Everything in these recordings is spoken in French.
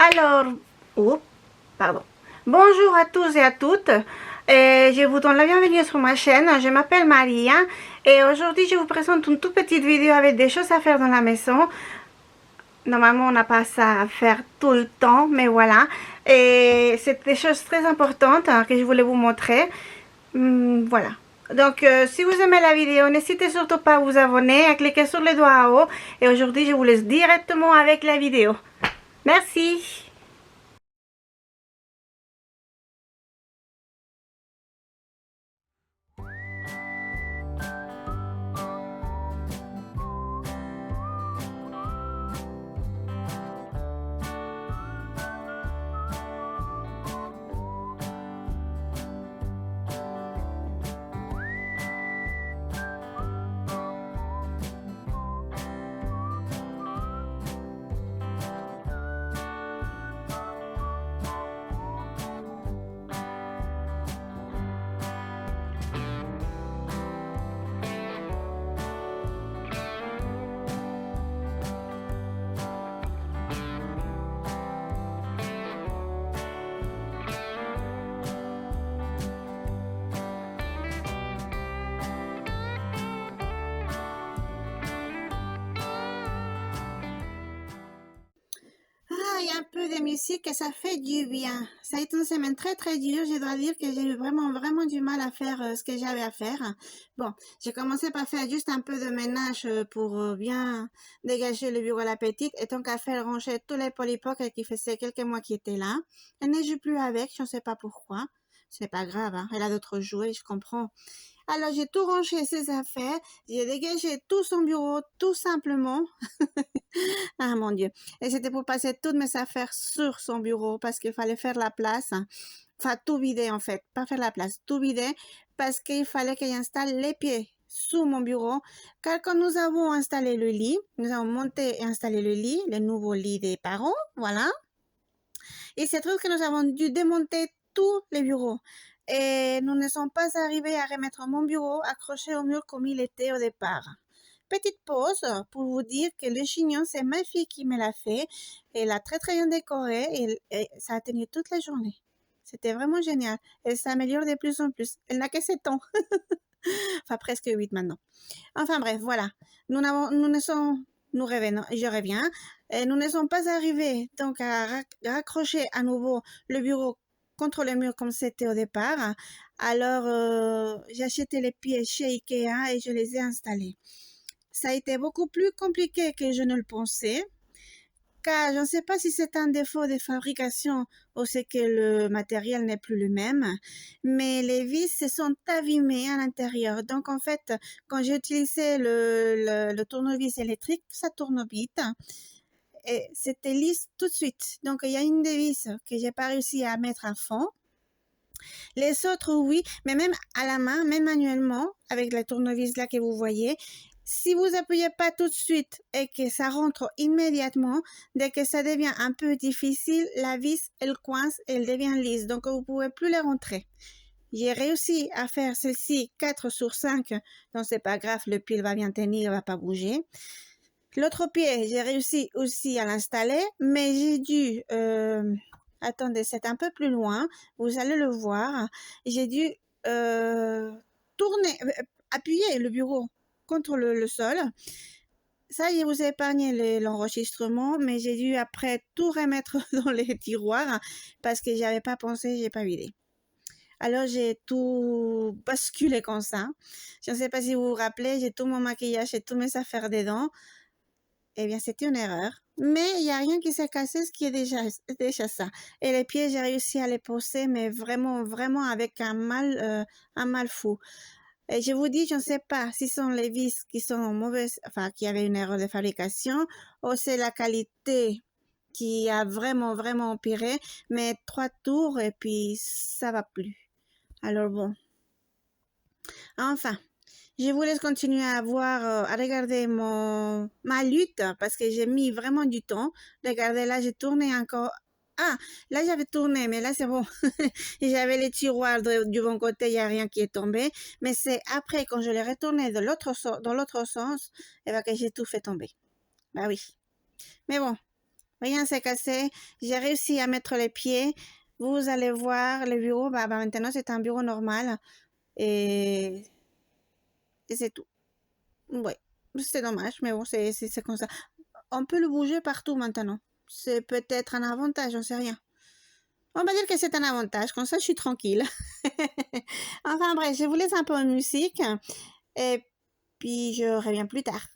Alors, oh, pardon. Bonjour à tous et à toutes. Je vous donne la bienvenue sur ma chaîne. Je m'appelle Maria et aujourd'hui je vous présente une toute petite vidéo avec des choses à faire dans la maison. Normalement, on n'a pas ça à faire tout le temps, mais voilà. Et c'est des choses très importantes que je voulais vous montrer. Voilà. Donc, si vous aimez la vidéo, n'hésitez surtout pas à vous abonner, à cliquer sur le doigt en haut. Et aujourd'hui, je vous laisse directement avec la vidéo. Merci. Il y a un peu de musique et ça fait du bien. Ça a été une semaine très très dure. Je dois dire que j'ai eu vraiment du mal à faire ce que j'avais à faire. Bon, j'ai commencé par faire juste un peu de ménage pour bien dégager le bureau à la petite. Et tant qu'à faire ranger tous les polypoques qui faisaient quelques mois qui étaient là. Elle ne joue plus avec, je ne sais pas pourquoi. C'est pas grave, hein. Elle a d'autres jouets, je comprends. Alors j'ai tout rangé ses affaires, j'ai dégagé tout son bureau tout simplement. Ah mon Dieu. Et c'était pour passer toutes mes affaires sur son bureau parce qu'il fallait faire la place. Enfin, tout vider en fait. Pas faire la place, tout vider parce qu'il fallait que j'installe les pieds sous mon bureau. Car quand nous avons installé le lit, nous avons monté et installé le lit, le nouveau lit des parents, voilà. Il se trouve que nous avons dû démonter tous les bureaux. Et nous ne sommes pas arrivés à remettre mon bureau accroché au mur comme il était au départ. Petite pause pour vous dire que le chignon, c'est ma fille qui me l'a fait. Elle a très bien décoré et ça a tenu toute la journée. C'était vraiment génial. Elle s'améliore de plus en plus. Elle n'a que 7 ans. Enfin, presque 8 maintenant. Enfin bref, voilà. Nous revenons, je reviens. Nous ne sommes pas arrivés donc à raccrocher à nouveau le bureau contre le mur comme c'était au départ. Alors, j'ai acheté les pieds chez Ikea et je les ai installés. Ça a été beaucoup plus compliqué que je ne le pensais, car je ne sais pas si c'est un défaut de fabrication ou c'est que le matériel n'est plus le même, mais les vis se sont abîmées à l'intérieur. Donc en fait, quand j'ai utilisé le tournevis électrique, ça tourne vite et c'était lisse tout de suite. Donc il y a une des vis que j'ai pas réussi à mettre à fond. Les autres, oui, mais même à la main, même manuellement, avec la tournevis là que vous voyez, si vous appuyez pas tout de suite et que ça rentre immédiatement, dès que ça devient un peu difficile, la vis, elle coince et elle devient lisse. Donc, vous pouvez plus les rentrer. J'ai réussi à faire celle-ci 4 sur 5. Donc, c'est pas grave, le pied va bien tenir, il va pas bouger. L'autre pied, j'ai réussi aussi à l'installer, mais j'ai dû... attendez, c'est un peu plus loin. Vous allez le voir. J'ai dû tourner, appuyer le bureau contre le sol. Ça, je vous ai épargné l'enregistrement, mais j'ai dû après tout remettre dans les tiroirs parce que j'avais pas pensé, j'ai pas vidé. Alors, j'ai tout basculé comme ça. Je ne sais pas si vous vous rappelez, j'ai tout mon maquillage et toutes mes affaires dedans. Eh bien, c'était une erreur. Mais il n'y a rien qui s'est cassé, ce qui est déjà ça. Et les pieds, j'ai réussi à les poser, mais vraiment avec un mal fou. Et je vous dis, je ne sais pas si ce sont les vis qui sont mauvaises, enfin, qui avaient une erreur de fabrication, ou c'est la qualité qui a vraiment empiré, mais 3 tours et puis ça va plus. Alors bon. Enfin. Je vous laisse continuer à voir, à regarder ma lutte parce que j'ai mis vraiment du temps. Regardez, là, j'ai tourné encore. Ah, là, j'avais tourné, mais là, c'est bon. J'avais les tiroirs du bon côté, il n'y a rien qui est tombé. Mais c'est après, quand je l'ai retourné dans l'autre sens, et ben, que j'ai tout fait tomber. Bah oui. Mais bon, Rien s'est cassé. J'ai réussi à mettre les pieds. Vous allez voir le bureau. Maintenant, c'est un bureau normal. Et, et c'est tout. Oui, c'est dommage, mais bon, c'est comme ça. On peut le bouger partout maintenant. C'est peut-être un avantage, j'en sais rien. On va dire que c'est un avantage, comme ça je suis tranquille. Enfin bref, je vous laisse un peu en musique et puis je reviens plus tard.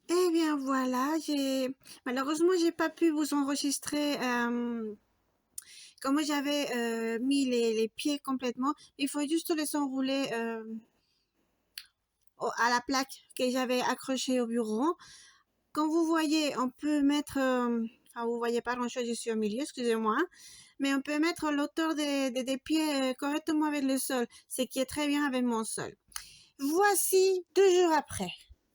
Eh bien voilà, malheureusement j'ai pas pu vous enregistrer comme j'avais mis les pieds complètement. Il faut juste les enrouler à la plaque que j'avais accrochée au bureau. Comme vous voyez, on peut mettre, enfin vous voyez pas grand chose ici au milieu, excusez-moi, mais on peut mettre l'auteur des pieds correctement avec le sol, ce qui est très bien avec mon sol. Voici 2 jours après.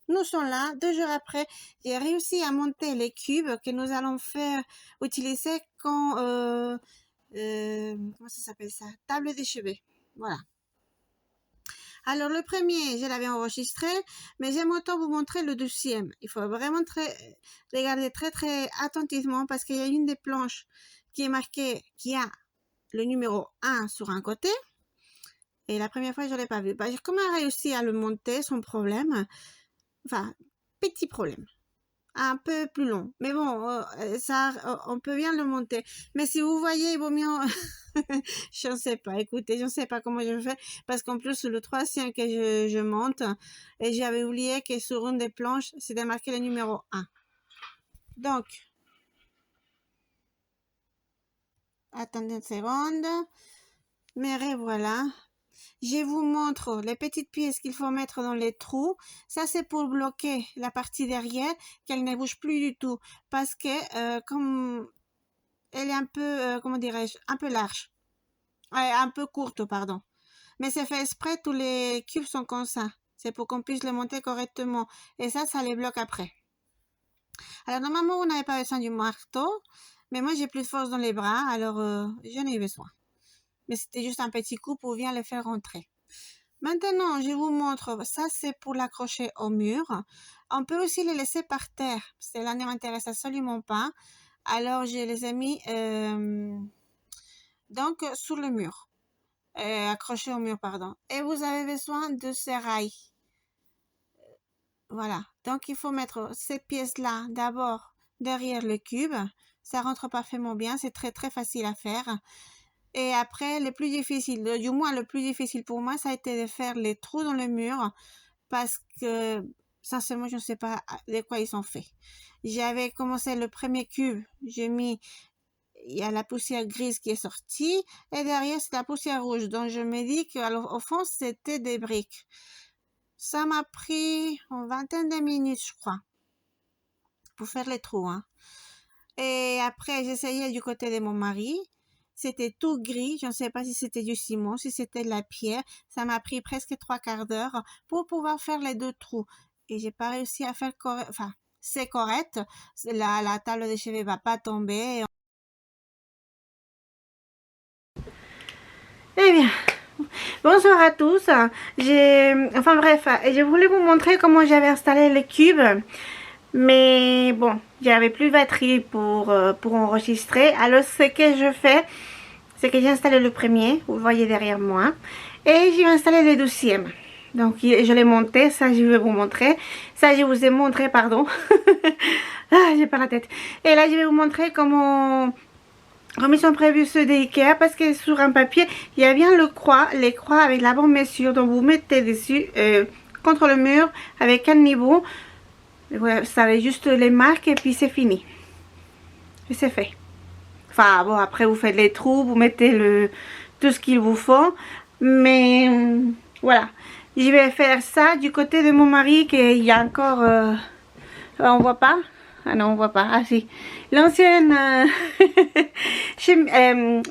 Nous sommes là, 2 jours après, j'ai réussi à monter les cubes que nous allons faire utiliser quand, comment ça s'appelle ça? Table de chevet. Voilà. Alors le premier, je l'avais enregistré, mais j'aime autant vous montrer le deuxième. Il faut vraiment regarder très attentivement parce qu'il y a une des planches qui est marquée, qui a le numéro 1 sur un côté. Et la première fois, je ne l'ai pas vu. J'ai quand même réussi à le monter sans problème. Enfin, petit problème. Un peu plus long. Mais bon, ça, on peut bien le monter. Mais si vous voyez, il vaut mieux... je ne sais pas. Écoutez, je ne sais pas comment je fais. Parce qu'en plus, le troisième que je monte, et j'avais oublié que sur une des planches, c'était marqué le numéro 1. Donc, attendez une seconde. Mais revoilà. Je vous montre les petites pièces qu'il faut mettre dans les trous. Ça, c'est pour bloquer la partie derrière, qu'elle ne bouge plus du tout. Parce que, comme elle est un peu, comment dirais-je, un peu large. Un peu courte, pardon. Mais c'est fait exprès, tous les cubes sont comme ça. C'est pour qu'on puisse les monter correctement. Et ça les bloque après. Alors, normalement, vous n'avez pas besoin du marteau. Mais moi, j'ai plus de force dans les bras, alors j'en ai eu besoin. Mais c'était juste un petit coup pour bien les faire rentrer. Maintenant, je vous montre, ça c'est pour l'accrocher au mur. On peut aussi les laisser par terre. Cela ne m'intéresse absolument pas. Alors, je les ai mis donc sur le mur. Accrochés au mur, pardon. Et vous avez besoin de ces rails. Voilà. Donc, il faut mettre ces pièces-là d'abord derrière le cube. Ça rentre parfaitement bien. C'est très facile à faire. Et après, le plus difficile, du moins le plus difficile pour moi, ça a été de faire les trous dans le mur parce que sincèrement, je ne sais pas de quoi ils sont faits. J'avais commencé le premier cube, j'ai mis, il y a la poussière grise qui est sortie, et derrière, c'est la poussière rouge. Donc, je me dis qu'au fond, c'était des briques. Ça m'a pris une vingtaine de minutes, je crois, pour faire les trous, hein. Et après, j'essayais du côté de mon mari. C'était tout gris. Je ne sais pas si c'était du ciment, si c'était de la pierre. Ça m'a pris presque 3/4 d'heure pour pouvoir faire les 2 trous. Et j'ai pas réussi à faire correct. Enfin, c'est correct. La table de chevet va pas tomber. Eh bien, bonsoir à tous. Enfin bref, je voulais vous montrer comment j'avais installé le cube. Mais bon, j'avais plus de batterie pour enregistrer. Alors ce que je fais, c'est que j'ai installé le premier, vous voyez derrière moi, et j'ai installé le deuxième. Donc je l'ai monté, ça je vais vous montrer. Ça je vous ai montré, pardon. Ah, j'ai pas la tête. Et là je vais vous montrer comment comme ils sont prévus ceux d'Ikea, parce que sur un papier, il y a bien les croix avec la bonne mesure. Donc vous mettez dessus contre le mur avec un niveau. Vous savez juste les marques et puis c'est fini. Et c'est fait. Enfin bon, après vous faites les trous, vous mettez tout ce qu'il vous faut. Mais voilà. Je vais faire ça du côté de mon mari, qu'il y a encore... on voit pas? Ah non, on voit pas. Ah si. L'ancienne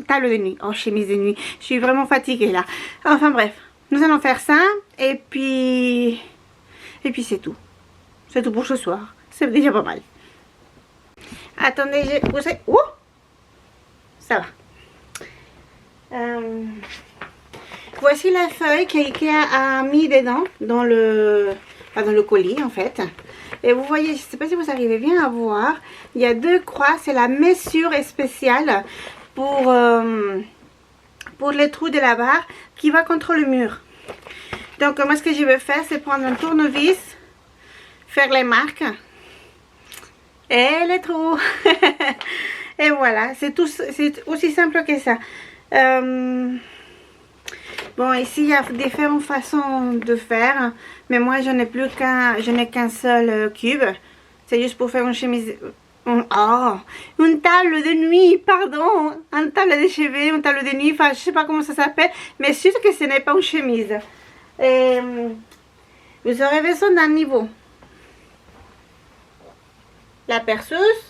table de nuit. Oh, chemise de nuit. Je suis vraiment fatiguée là. Enfin bref. Nous allons faire ça. Et puis c'est tout. C'est tout pour ce soir. C'est déjà pas mal. Attendez, vous savez... Oh, ça va. Voici la feuille qu'IKEA a mis dedans, dans le colis en fait. Et vous voyez, je ne sais pas si vous arrivez bien à voir, il y a 2 croix, c'est la mesure spéciale pour les trous de la barre qui va contre le mur. Donc moi ce que je vais faire, c'est prendre un tournevis, faire les marques et les trous. Et voilà, c'est aussi simple que ça. Bon, ici il y a différentes façons de faire, mais moi je n'ai qu'un seul cube. C'est juste pour faire une chemise. Une table de nuit, pardon, une table de chevet, une table de nuit, enfin je sais pas comment ça s'appelle, mais sûr que ce n'est pas une chemise. Et vous aurez besoin d'un niveau. La perceuse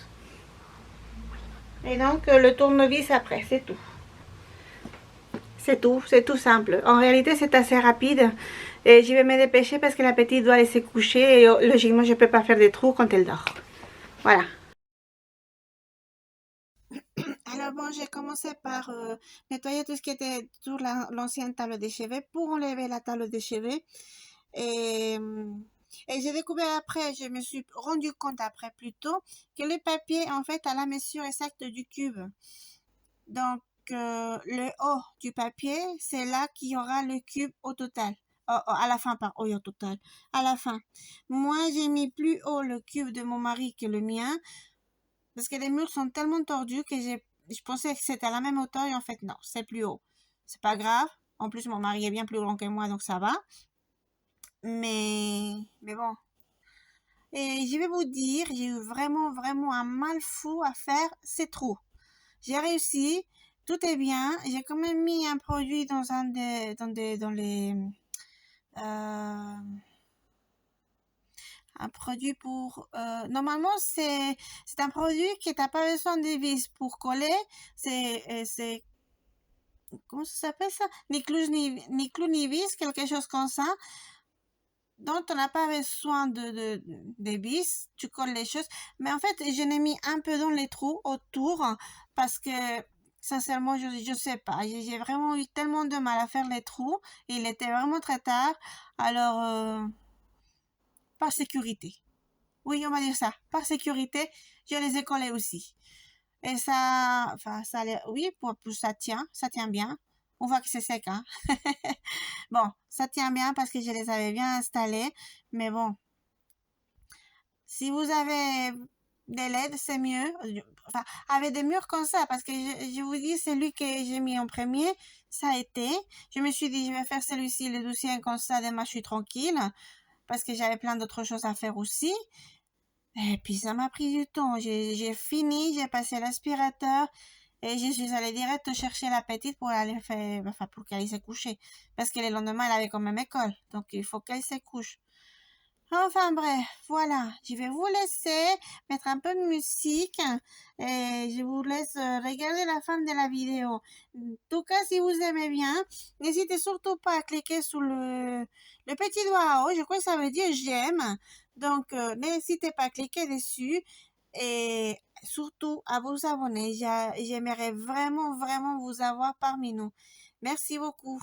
et donc le tournevis après, c'est tout. C'est tout simple. En réalité, c'est assez rapide. Et je vais me dépêcher parce que la petite doit aller se coucher. Et logiquement, je ne peux pas faire des trous quand elle dort. Voilà. Alors bon, j'ai commencé par nettoyer tout ce qui était sur l'ancienne table de chevet pour enlever la table de chevet. Et j'ai découvert après, je me suis rendu compte après plutôt, que le papier en fait a la mesure exacte du cube. Donc, le haut du papier, c'est là qu'il y aura le cube au total. À la fin, pas au total. À la fin. Moi, j'ai mis plus haut le cube de mon mari que le mien. Parce que les murs sont tellement tordus que je pensais que c'était à la même hauteur. Et en fait, non, c'est plus haut. C'est pas grave. En plus, mon mari est bien plus grand que moi, donc ça va. Mais bon. Et je vais vous dire, j'ai eu vraiment, vraiment un mal fou à faire ces trous. J'ai réussi, tout est bien. J'ai quand même mis un produit dans les un produit pour normalement c'est un produit que t'as pas besoin de vis pour coller. C'est comment ça s'appelle ça? Ni clou ni vis, quelque chose comme ça. Donc, tu n'as pas besoin de vis, tu colles les choses. Mais en fait, je l'ai mis un peu dans les trous autour parce que, sincèrement, je sais pas. J'ai vraiment eu tellement de mal à faire les trous. Il était vraiment très tard. Alors, par sécurité. Oui, on va dire ça. Par sécurité, je les ai collés aussi. Et ça, enfin, oui, ça tient bien. On voit que c'est sec, hein. Bon, ça tient bien parce que je les avais bien installés. Mais bon, si vous avez des LED, c'est mieux. Enfin, avec des murs comme ça, parce que je vous dis, celui que j'ai mis en premier, ça a été. Je me suis dit, je vais faire celui-ci, le 12e, comme ça, demain, je suis tranquille. parce que j'avais plein d'autres choses à faire aussi. Et puis ça m'a pris du temps. J'ai fini, j'ai passé l'aspirateur et je suis allée direct chercher la petite pour aller faire, enfin, pour qu'elle se couche. Parce que le lendemain, elle avait quand même école. Donc il faut qu'elle se couche. Enfin bref, voilà, je vais vous laisser mettre un peu de musique et je vous laisse regarder la fin de la vidéo. En tout cas, si vous aimez bien, n'hésitez surtout pas à cliquer sur le petit doigt en haut, je crois que ça veut dire j'aime. Donc, n'hésitez pas à cliquer dessus et surtout à vous abonner. J'aimerais vraiment, vraiment vous avoir parmi nous. Merci beaucoup.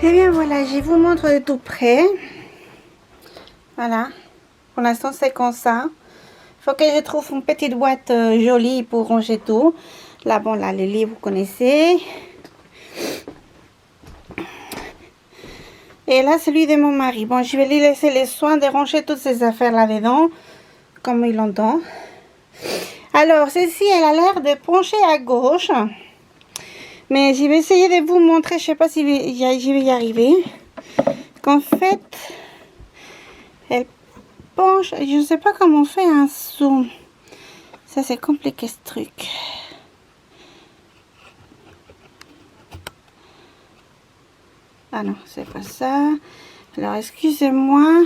Et bien voilà, je vous montre de tout près. Voilà, pour l'instant c'est comme ça. Il faut que je trouve une petite boîte jolie pour ranger tout. Là, bon, là, les livres, vous connaissez. Et là, celui de mon mari. Bon, je vais lui laisser les soins de ranger toutes ces affaires là-dedans, comme il l'entend. Alors, ceci, elle a l'air de pencher à gauche. Mais je vais essayer de vous montrer, je sais pas si je vais y arriver. Qu'en fait, elle penche, je ne sais pas comment on fait un zoom. Ça, c'est compliqué ce truc. Ah non, c'est pas ça. Alors, excusez-moi.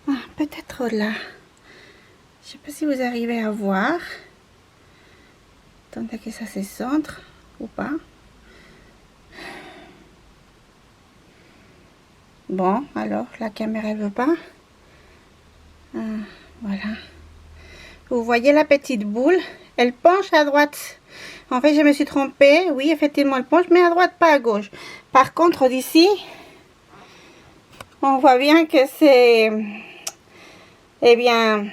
Ah, peut-être là. Je sais pas si vous arrivez à voir. Attendez que ça se centre ou pas. Bon, alors, la caméra elle veut pas. Ah, voilà. Vous voyez la petite boule? elle penche à droite. En fait, je me suis trompée. Oui, effectivement, elle penche, mais à droite, pas à gauche. Par contre, d'ici, on voit bien que c'est... Eh bien...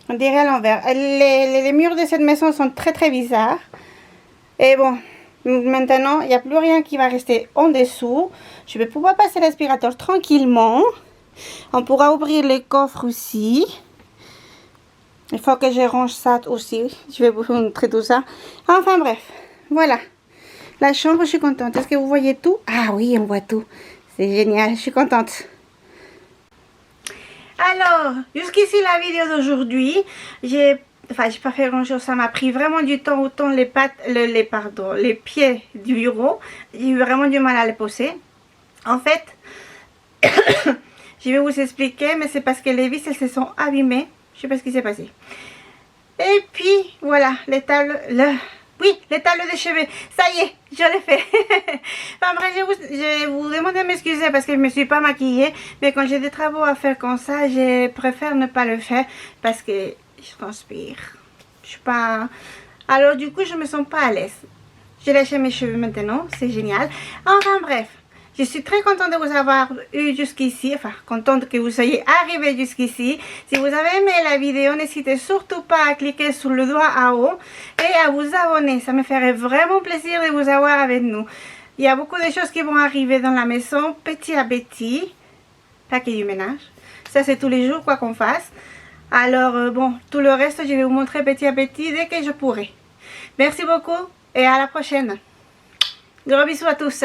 On dirait à l'envers. Les murs de cette maison sont très bizarres. Et bon, maintenant, il n'y a plus rien qui va rester en dessous. Je vais pouvoir passer l'aspirateur tranquillement. On pourra ouvrir les coffres aussi. Il faut que je range ça aussi. Je vais vous montrer tout ça. Enfin bref, voilà. La chambre, je suis contente. Est-ce que vous voyez tout? Ah oui, on voit tout. C'est génial, je suis contente. Alors, jusqu'ici la vidéo d'aujourd'hui. J'ai pas fait grand chose, ça m'a pris vraiment du temps. Autant les pieds du bureau, j'ai eu vraiment du mal à les poser. En fait, je vais vous expliquer, mais c'est parce que les vis, elles se sont abîmées. Je sais pas ce qui s'est passé. Et puis, voilà, les tables de cheveux. Ça y est, je l'ai fait. Enfin bref, je vous demande de m'excuser parce que je me suis pas maquillée. Mais quand j'ai des travaux à faire comme ça, je préfère ne pas le faire parce que je transpire. Je suis pas... Alors du coup, je me sens pas à l'aise. J'ai lâché mes cheveux maintenant, c'est génial. Enfin bref. Je suis très contente de vous avoir eu jusqu'ici, enfin contente que vous soyez arrivé jusqu'ici. Si vous avez aimé la vidéo, n'hésitez surtout pas à cliquer sur le doigt en haut et à vous abonner. Ça me ferait vraiment plaisir de vous avoir avec nous. Il y a beaucoup de choses qui vont arriver dans la maison petit à petit. Pas que du ménage. Ça c'est tous les jours quoi qu'on fasse. Alors bon, tout le reste je vais vous montrer petit à petit dès que je pourrai. Merci beaucoup et à la prochaine. Gros bisous à tous.